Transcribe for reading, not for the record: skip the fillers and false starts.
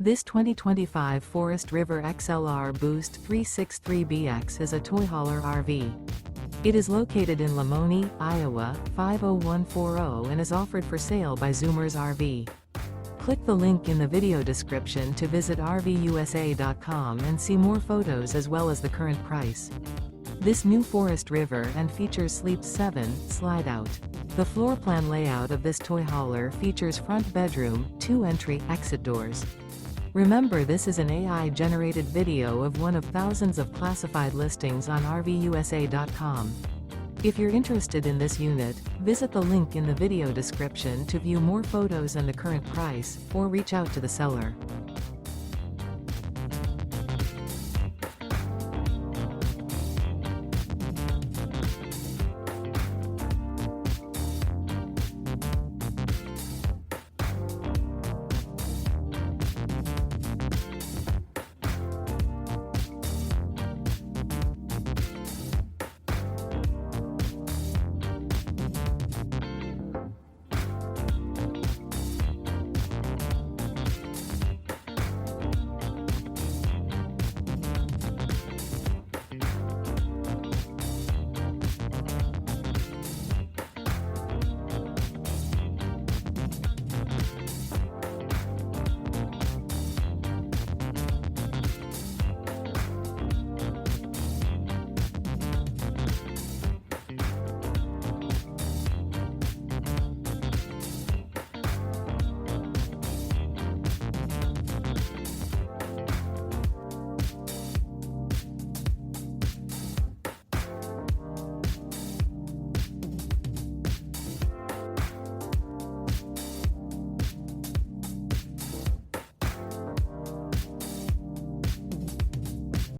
This 2025 Forest River XLR Boost 363BX is a toy hauler RV. It is located in Lamoni, Iowa, 50140 and is offered for sale by Zoomers RV. Click the link in the video description to visit RVUSA.com and see more photos as well as the current price. This new Forest River and features Sleep 7, Slideout. The floor plan layout of this toy hauler features front bedroom, 2 entry, exit doors. Remember, this is an AI-generated video of one of thousands of classified listings on RVUSA.com. If you're interested in this unit, visit the link in the video description to view more photos and the current price, or reach out to the seller.